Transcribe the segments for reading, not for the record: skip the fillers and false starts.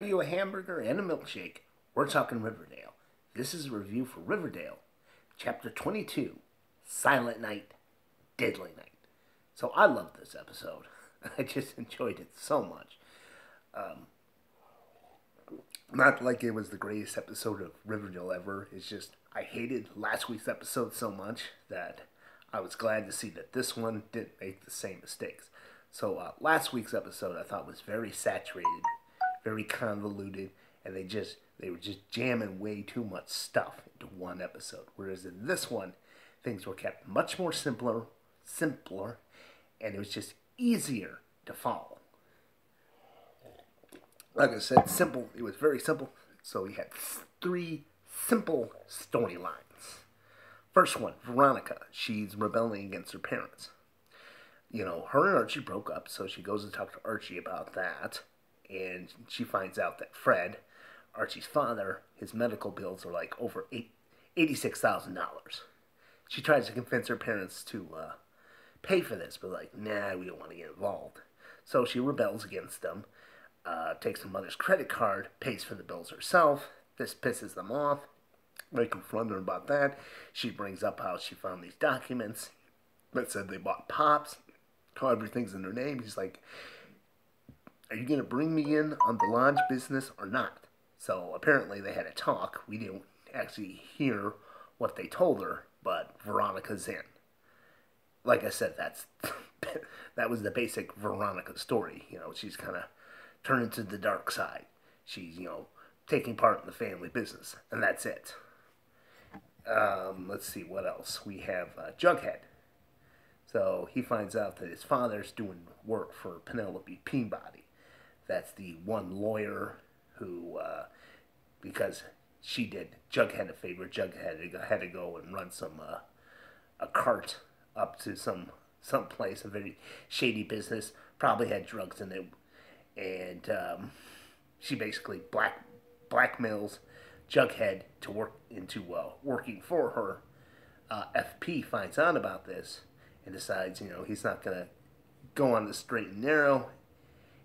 You a hamburger and a milkshake. We're talking Riverdale. This is a review for Riverdale, Chapter 22, Silent Night, Deadly Night. So I love this episode. I just enjoyed it so much. Um, Not like it was the greatest episode of Riverdale ever. It's just I hated last week's episode so much that I was glad to see that this one didn't make the same mistakes. So last week's episode I thought was very saturated, very convoluted, and they were just jamming way too much stuff into one episode. Whereas in this one, things were kept much more simpler, and it was just easier to follow. Like I said, simple. It was very simple. So we had three simple storylines. First one, Veronica. She's rebelling against her parents. Her and Archie broke up, so she goes to talk to Archie about that. And she finds out that Fred, Archie's father, his medical bills are like over $86,000. She tries to convince her parents to pay for this, but like, nah, we don't want to get involved. So she rebels against them, takes her mother's credit card, pays for the bills herself. This pisses them off. They confront her about that. She brings up how she found these documents that said they bought Pops, how everything's in their name. He's like, are you going to bring me in on the lodge business or not? So apparently they had a talk. We didn't actually hear what they told her, but Veronica's in. Like I said, that was the basic Veronica story. She's kind of turned to the dark side. She's, taking part in the family business, and that's it. Let's see what else. We have Jughead. So he finds out that his father's doing work for Penelope Peabody. That's the one lawyer who, because she did Jughead a favor, Jughead had to go and run a cart up to some place, a very shady business, probably had drugs in it, and she basically blackmails Jughead to work into working for her. FP finds out about this and decides, he's not gonna go on the straight and narrow.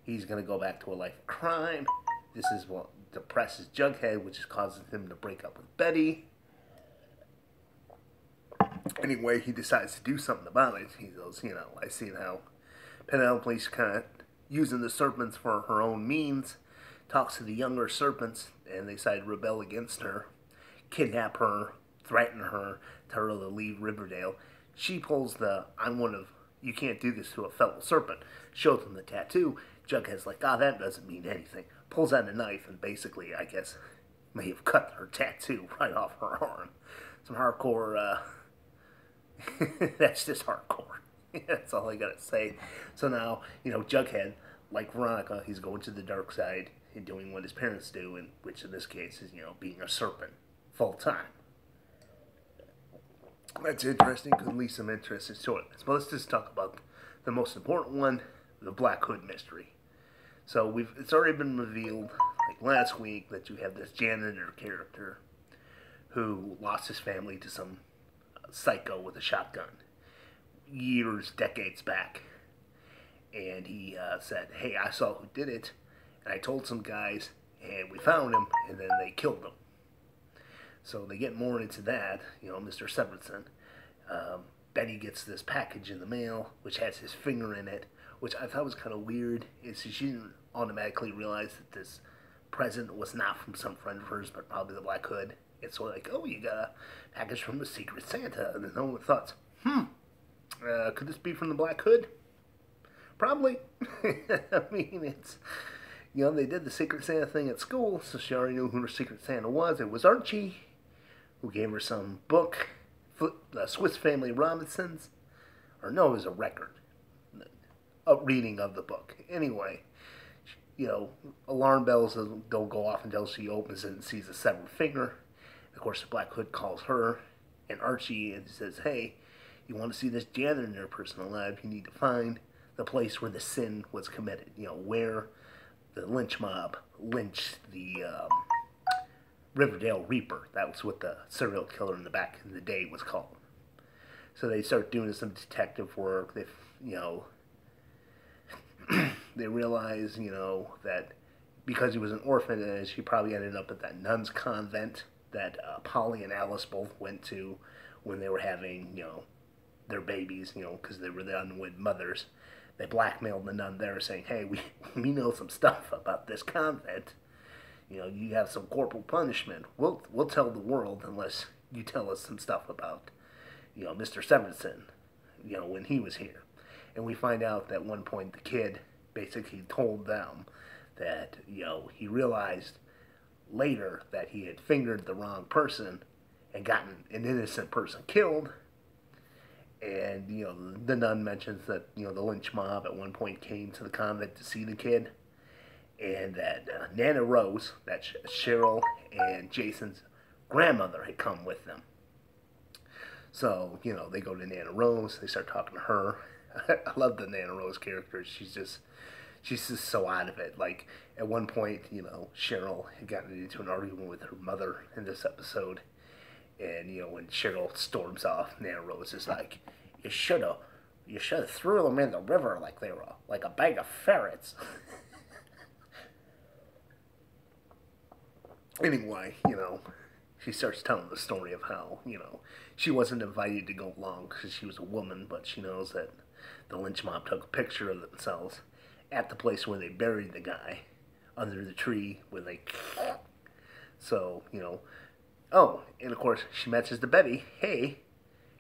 He's gonna go back to a life of crime. This is what depresses Jughead, which causes him to break up with Betty. Anyway, he decides to do something about it. He goes, I see how Penelope's kind of using the serpents for her own means, talks to the younger serpents, and they decide to rebel against her, kidnap her, threaten her, tell her to leave Riverdale. She pulls the you can't do this to a fellow serpent, shows them the tattoo. Jughead's like, that doesn't mean anything. Pulls out a knife and basically, I guess, may have cut her tattoo right off her arm. Some hardcore, that's just hardcore. That's all I gotta say. So now, Jughead, like Veronica, he's going to the dark side and doing what his parents do, and which in this case is, being a serpent full time. That's interesting. Could leave some interesting storylines. But let's just talk about the most important one, the Black Hood mystery. So it's already been revealed, like last week, that you have this janitor character who lost his family to some psycho with a shotgun years, decades back. And he said, hey, I saw who did it, and I told some guys, and we found him, and then they killed him. So they get more into that, Mr. Severson. Betty gets this package in the mail, which has his finger in it, which I thought was kind of weird. She didn't automatically realize that this present was not from some friend of hers, but probably the Black Hood. It's sort of like, oh, you got a package from the Secret Santa. And then no one thought, could this be from the Black Hood? Probably. I mean, it's, they did the Secret Santa thing at school, so she already knew who her Secret Santa was. It was Archie, who gave her some book, the Swiss Family Robinsons. Or no, it was a record. A reading of the book. Anyway, alarm bells don't go off until she opens it and sees a severed finger. Of course, the Black Hood calls her and Archie and says, hey, you want to see this janitor in your personal life, you need to find the place where the sin was committed. Where the lynch mob lynched the Riverdale Reaper. That was what the serial killer in the back in the day was called. So they start doing some detective work. They realize, that because he was an orphan, and he probably ended up at that nun's convent that Polly and Alice both went to when they were having, their babies, because they were the unwed mothers. They blackmailed the nun there, saying, "Hey, we know some stuff about this convent. You have some corporal punishment. We'll tell the world unless you tell us some stuff about, Mr. Severson, when he was here." And we find out that at one point the kid basically told them that, he realized later that he had fingered the wrong person and gotten an innocent person killed. And, the nun mentions that, the lynch mob at one point came to the convent to see the kid. And that Nana Rose, that Cheryl and Jason's grandmother, had come with them. So, they go to Nana Rose, they start talking to her. I love the Nana Rose character. She's just so out of it. Like, at one point, Cheryl had gotten into an argument with her mother in this episode. And, when Cheryl storms off, Nana Rose is like, you should have threw them in the river like they were like a bag of ferrets. Anyway, she starts telling the story of how, she wasn't invited to go along because she was a woman, but she knows that the lynch mob took a picture of themselves at the place where they buried the guy, under the tree where they... So, oh, and of course, she mentions to Betty, "Hey,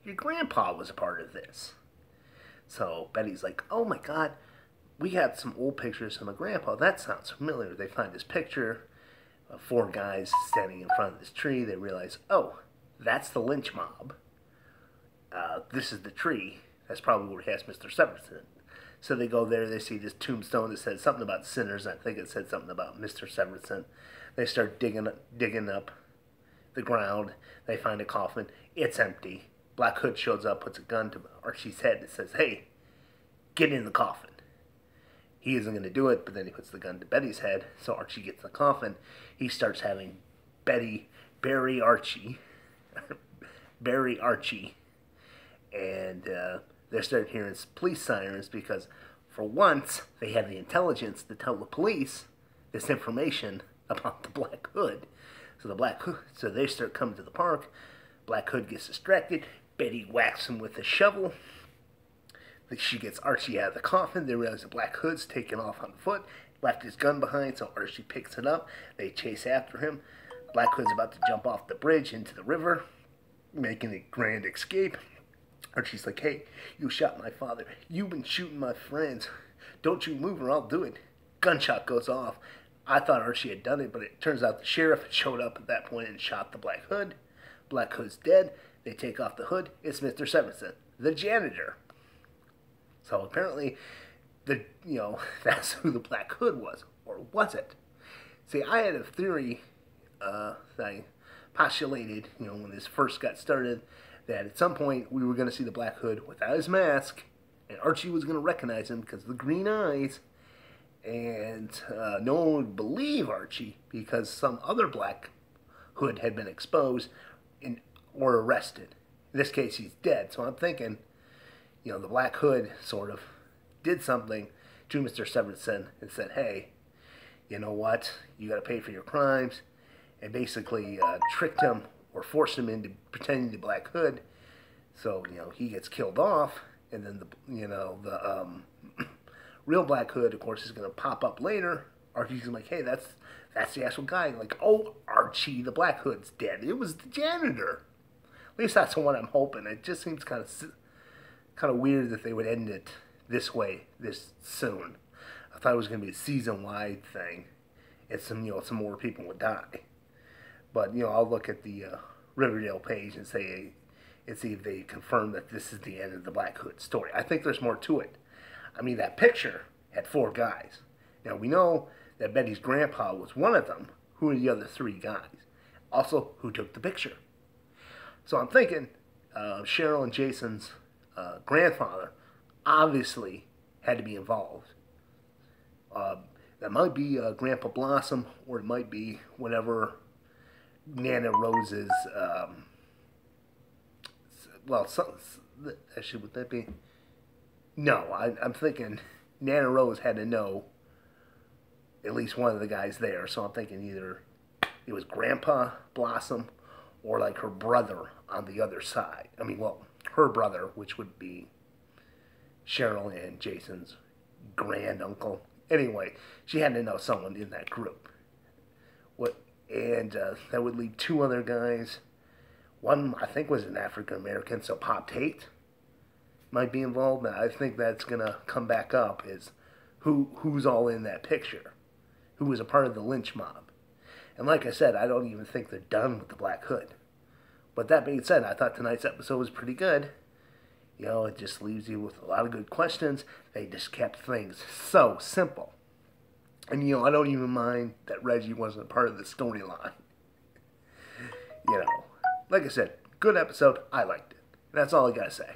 your grandpa was a part of this." So Betty's like, "Oh my God, we had some old pictures of my grandpa. That sounds familiar." They find this picture of 4 guys standing in front of this tree. They realize, oh, that's the lynch mob. This is the tree. That's probably where he has Mr. Severson. So they go there, they see this tombstone that said something about sinners. I think it said something about Mr. Severson. They start digging up the ground. They find a coffin. It's empty. Black Hood shows up, puts a gun to Archie's head, and says, "Hey, get in the coffin." He isn't going to do it, but then he puts the gun to Betty's head, so Archie gets in the coffin. He starts having Betty bury Archie, and they start hearing police sirens because, for once, they have the intelligence to tell the police this information about the Black Hood. So they start coming to the park. Black Hood gets distracted. Betty whacks him with a shovel. She gets Archie out of the coffin. They realize the Black Hood's taken off on foot, left his gun behind, so Archie picks it up. They chase after him. Black Hood's about to jump off the bridge into the river, making a grand escape. Archie's like, "Hey, you shot my father. You've been shooting my friends. Don't you move or I'll do it." Gunshot goes off. I thought Archie had done it, but it turns out the sheriff had showed up at that point and shot the Black Hood. Black Hood's dead. They take off the hood. It's Mr. Severson, the janitor. So apparently, that's who the Black Hood was, or was it? See, I had a theory that I postulated, when this first got started, that at some point we were going to see the Black Hood without his mask, and Archie was going to recognize him because of the green eyes, and no one would believe Archie because some other Black Hood had been exposed or arrested. In this case, he's dead. So I'm thinking, the Black Hood sort of did something to Mr. Severson and said, "Hey, you know what? You got to pay for your crimes," and basically tricked him or forced him into pretending to be Black Hood. So he gets killed off, and then the real Black Hood, of course, is going to pop up later. Archie's like, "Hey, that's the actual guy." Like, "Oh, Archie, the Black Hood's dead. It was the janitor." At least that's what I'm hoping. It just seems kind of weird that they would end it this way, this soon. I thought it was going to be a season-wide thing, and some more people would die. But I'll look at the Riverdale page and see if they confirm that this is the end of the Black Hood story. I think there's more to it. I mean, that picture had 4 guys. Now we know that Betty's grandpa was one of them. Who are the other 3 guys? Also, who took the picture? So I'm thinking Cheryl and Jason's grandfather obviously had to be involved. That might be Grandpa Blossom, or it might be whatever Nana Rose's, actually, would that be? No, I'm thinking Nana Rose had to know at least one of the guys there. So I'm thinking either it was Grandpa Blossom or like her brother on the other side. I mean, well, her brother, which would be Cheryl and Jason's granduncle. Anyway, she had to know someone in that group. And that would leave two other guys. One, I think, was an African American, so Pop Tate might be involved. I think that's gonna come back up. Is who's all in that picture? Who was a part of the lynch mob? And like I said, I don't even think they're done with the Black Hood. But that being said, I thought tonight's episode was pretty good. You know, it just leaves you with a lot of good questions. They just kept things so simple. And, you know, I don't even mind that Reggie wasn't part of the storyline. You know, like I said, good episode. I liked it. That's all I gotta say.